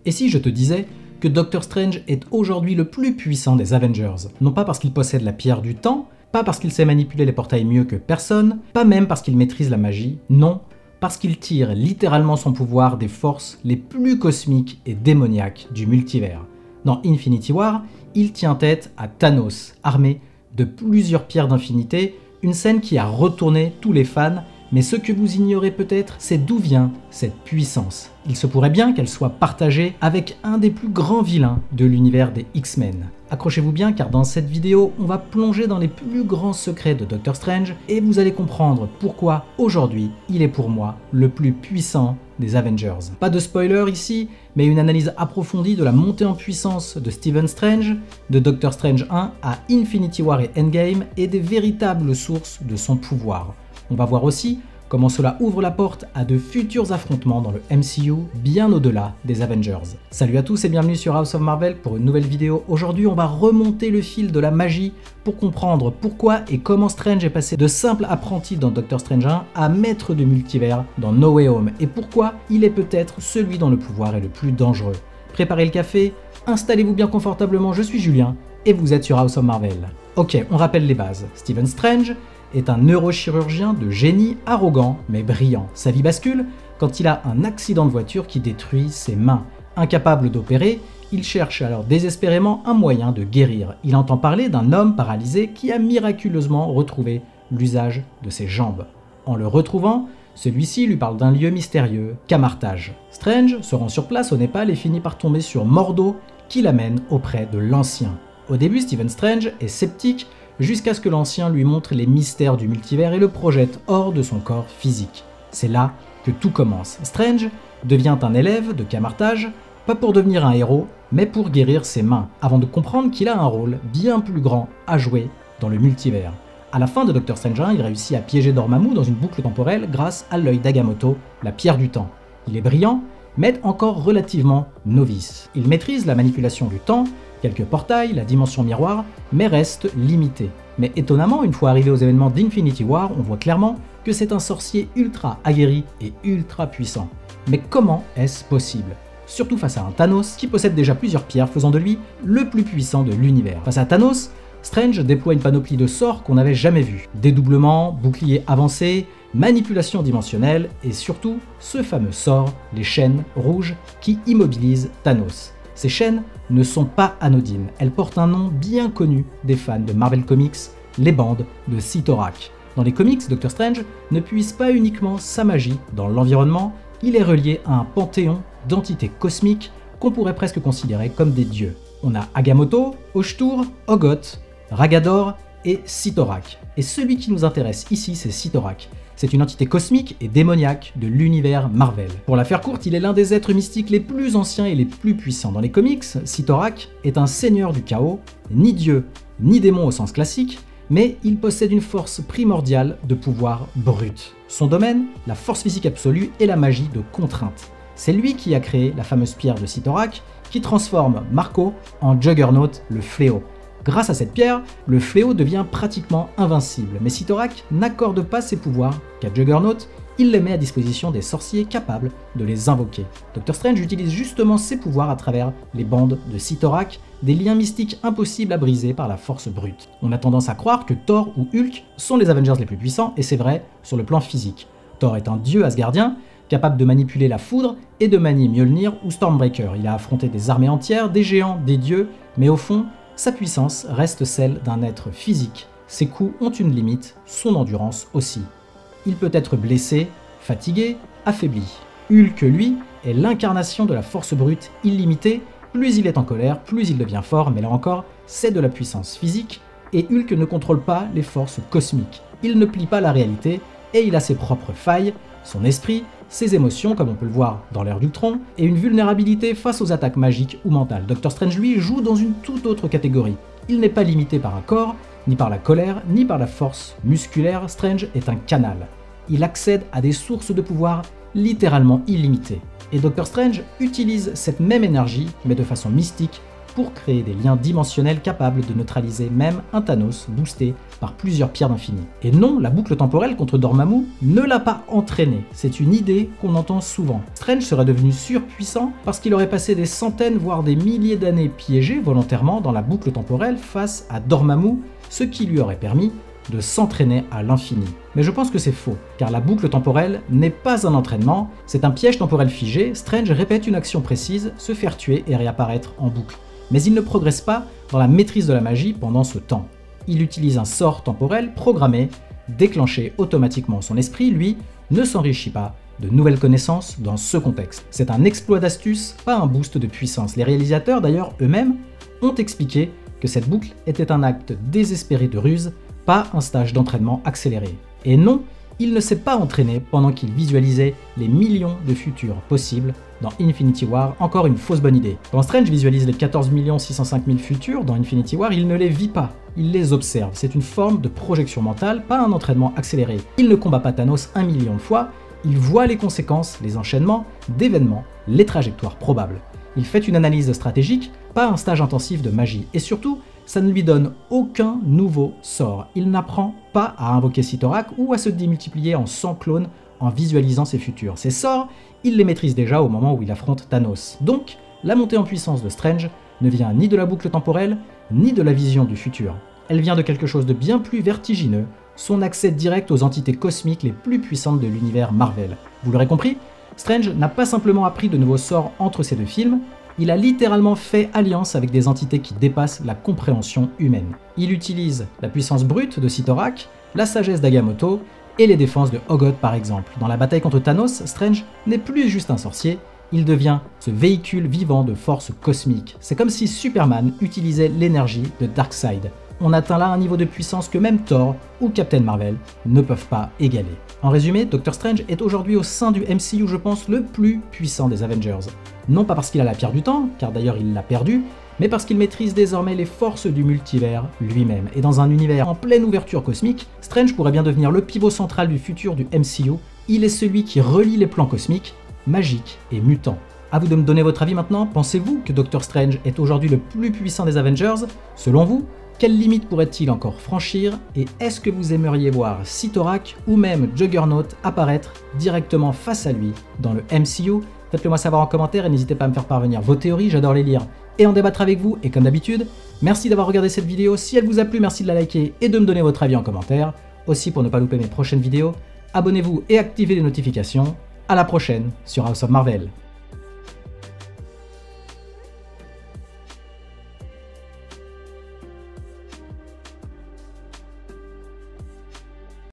Et si je te disais que Doctor Strange est aujourd'hui le plus puissant des Avengers? Non pas parce qu'il possède la pierre du temps, pas parce qu'il sait manipuler les portails mieux que personne, pas même parce qu'il maîtrise la magie, non, parce qu'il tire littéralement son pouvoir des forces les plus cosmiques et démoniaques du multivers. Dans Infinity War, il tient tête à Thanos, armé de plusieurs pierres d'infinité, une scène qui a retourné tous les fans, mais ce que vous ignorez peut-être, c'est d'où vient cette puissance. Il se pourrait bien qu'elle soit partagée avec un des plus grands vilains de l'univers des X-Men. Accrochez-vous bien car dans cette vidéo, on va plonger dans les plus grands secrets de Doctor Strange et vous allez comprendre pourquoi aujourd'hui, il est pour moi le plus puissant des Avengers. Pas de spoiler ici, mais une analyse approfondie de la montée en puissance de Stephen Strange, de Doctor Strange 1 à Infinity War et Endgame et des véritables sources de son pouvoir. On va voir aussi comment cela ouvre la porte à de futurs affrontements dans le MCU bien au-delà des Avengers. Salut à tous et bienvenue sur House of Marvel pour une nouvelle vidéo. Aujourd'hui on va remonter le fil de la magie pour comprendre pourquoi et comment Strange est passé de simple apprenti dans Doctor Strange 1 à maître de multivers dans No Way Home et pourquoi il est peut-être celui dont le pouvoir est le plus dangereux. Préparez le café, installez-vous bien confortablement, je suis Julien et vous êtes sur House of Marvel. Ok, on rappelle les bases. Stephen Strange est un neurochirurgien de génie arrogant mais brillant. Sa vie bascule quand il a un accident de voiture qui détruit ses mains. Incapable d'opérer, il cherche alors désespérément un moyen de guérir. Il entend parler d'un homme paralysé qui a miraculeusement retrouvé l'usage de ses jambes. En le retrouvant, celui-ci lui parle d'un lieu mystérieux, Camartage. Strange se rend sur place au Népal et finit par tomber sur Mordo qui l'amène auprès de l'Ancien. Au début, Stephen Strange est sceptique jusqu'à ce que l'Ancien lui montre les mystères du multivers et le projette hors de son corps physique. C'est là que tout commence. Strange devient un élève de Camartage, pas pour devenir un héros, mais pour guérir ses mains, avant de comprendre qu'il a un rôle bien plus grand à jouer dans le multivers. À la fin de Doctor Strange 1, il réussit à piéger Dormammu dans une boucle temporelle grâce à l'œil d'Agamotto, la pierre du temps. Il est brillant, mais encore relativement novice. Il maîtrise la manipulation du temps, quelques portails, la dimension miroir, mais reste limité. Mais étonnamment, une fois arrivé aux événements d'Infinity War, on voit clairement que c'est un sorcier ultra aguerri et ultra puissant. Mais comment est-ce possible? Surtout face à un Thanos qui possède déjà plusieurs pierres, faisant de lui le plus puissant de l'univers. Face à Thanos, Strange déploie une panoplie de sorts qu'on n'avait jamais vus. Dédoublement, bouclier avancé, manipulation dimensionnelle et surtout ce fameux sort, les chaînes rouges, qui immobilisent Thanos. Ces chaînes ne sont pas anodines, elles portent un nom bien connu des fans de Marvel Comics, les bandes de Cyttorak. Dans les comics, Doctor Strange ne puise pas uniquement sa magie dans l'environnement, il est relié à un panthéon d'entités cosmiques qu'on pourrait presque considérer comme des dieux. On a Agamotto, Oshtur, Ogoth, Ragador et Cyttorak. Et celui qui nous intéresse ici, c'est Cyttorak. C'est une entité cosmique et démoniaque de l'univers Marvel. Pour la faire courte, il est l'un des êtres mystiques les plus anciens et les plus puissants. Dans les comics, Cyttorak est un seigneur du chaos, ni dieu, ni démon au sens classique, mais il possède une force primordiale de pouvoir brut. Son domaine, la force physique absolue et la magie de contrainte. C'est lui qui a créé la fameuse pierre de Cyttorak qui transforme Marco en Juggernaut, le fléau. Grâce à cette pierre, le fléau devient pratiquement invincible, mais Cyttorak n'accorde pas ses pouvoirs qu'à Juggernaut, il les met à disposition des sorciers capables de les invoquer. Doctor Strange utilise justement ses pouvoirs à travers les bandes de Cyttorak, des liens mystiques impossibles à briser par la force brute. On a tendance à croire que Thor ou Hulk sont les Avengers les plus puissants, et c'est vrai sur le plan physique. Thor est un dieu asgardien, capable de manipuler la foudre et de manier Mjolnir ou Stormbreaker. Il a affronté des armées entières, des géants, des dieux, mais au fond, sa puissance reste celle d'un être physique. Ses coups ont une limite, son endurance aussi. Il peut être blessé, fatigué, affaibli. Hulk, lui, est l'incarnation de la force brute illimitée. Plus il est en colère, plus il devient fort, mais là encore, c'est de la puissance physique, et Hulk ne contrôle pas les forces cosmiques. Il ne plie pas la réalité, et il a ses propres failles, son esprit, ses émotions, comme on peut le voir dans l'ère d'Ultron, et une vulnérabilité face aux attaques magiques ou mentales. Doctor Strange, lui, joue dans une toute autre catégorie. Il n'est pas limité par un corps, ni par la colère, ni par la force musculaire. Strange est un canal. Il accède à des sources de pouvoir littéralement illimitées. Et Doctor Strange utilise cette même énergie, mais de façon mystique, pour créer des liens dimensionnels capables de neutraliser même un Thanos boosté par plusieurs pierres d'infini. Et non, la boucle temporelle contre Dormammu ne l'a pas entraîné, c'est une idée qu'on entend souvent. Strange serait devenu surpuissant parce qu'il aurait passé des centaines voire des milliers d'années piégé volontairement dans la boucle temporelle face à Dormammu, ce qui lui aurait permis de s'entraîner à l'infini. Mais je pense que c'est faux, car la boucle temporelle n'est pas un entraînement, c'est un piège temporel figé. Strange répète une action précise, se faire tuer et réapparaître en boucle. Mais il ne progresse pas dans la maîtrise de la magie pendant ce temps. Il utilise un sort temporel programmé, déclenché automatiquement. Son esprit, lui, ne s'enrichit pas de nouvelles connaissances dans ce contexte. C'est un exploit d'astuce, pas un boost de puissance. Les réalisateurs, d'ailleurs, eux-mêmes, ont expliqué que cette boucle était un acte désespéré de ruse, pas un stage d'entraînement accéléré. Et non, il ne s'est pas entraîné pendant qu'il visualisait les millions de futurs possibles dans Infinity War, encore une fausse bonne idée. Quand Strange visualise les 14 605 000 futurs dans Infinity War, il ne les vit pas, il les observe. C'est une forme de projection mentale, pas un entraînement accéléré. Il ne combat pas Thanos 1 million de fois, il voit les conséquences, les enchaînements d'événements, les trajectoires probables. Il fait une analyse stratégique, pas un stage intensif de magie. Et surtout, ça ne lui donne aucun nouveau sort. Il n'apprend pas à invoquer Cyttorak ou à se démultiplier en 100 clones en visualisant ses futurs. Ses sorts, il les maîtrise déjà au moment où il affronte Thanos. Donc, la montée en puissance de Strange ne vient ni de la boucle temporelle, ni de la vision du futur. Elle vient de quelque chose de bien plus vertigineux, son accès direct aux entités cosmiques les plus puissantes de l'univers Marvel. Vous l'aurez compris, Strange n'a pas simplement appris de nouveaux sorts entre ces deux films, il a littéralement fait alliance avec des entités qui dépassent la compréhension humaine. Il utilise la puissance brute de Cyttorak, la sagesse d'Agamotto et les défenses de Ogod par exemple. Dans la bataille contre Thanos, Strange n'est plus juste un sorcier, il devient ce véhicule vivant de force cosmique. C'est comme si Superman utilisait l'énergie de Darkseid. On atteint là un niveau de puissance que même Thor ou Captain Marvel ne peuvent pas égaler. En résumé, Doctor Strange est aujourd'hui au sein du MCU, je pense, le plus puissant des Avengers. Non pas parce qu'il a la pierre du temps, car d'ailleurs il l'a perdue, mais parce qu'il maîtrise désormais les forces du multivers lui-même. Et dans un univers en pleine ouverture cosmique, Strange pourrait bien devenir le pivot central du futur du MCU. Il est celui qui relie les plans cosmiques, magiques et mutants. À vous de me donner votre avis maintenant, pensez-vous que Doctor Strange est aujourd'hui le plus puissant des Avengers? Selon vous, quelles limites pourrait-il encore franchir? Et est-ce que vous aimeriez voir Cyttorak ou même Juggernaut apparaître directement face à lui dans le MCU? Faites-le moi savoir en commentaire et n'hésitez pas à me faire parvenir vos théories, j'adore les lire et en débattre avec vous. Et comme d'habitude, merci d'avoir regardé cette vidéo. Si elle vous a plu, merci de la liker et de me donner votre avis en commentaire. Aussi, pour ne pas louper mes prochaines vidéos, abonnez-vous et activez les notifications. À la prochaine sur House of Marvel.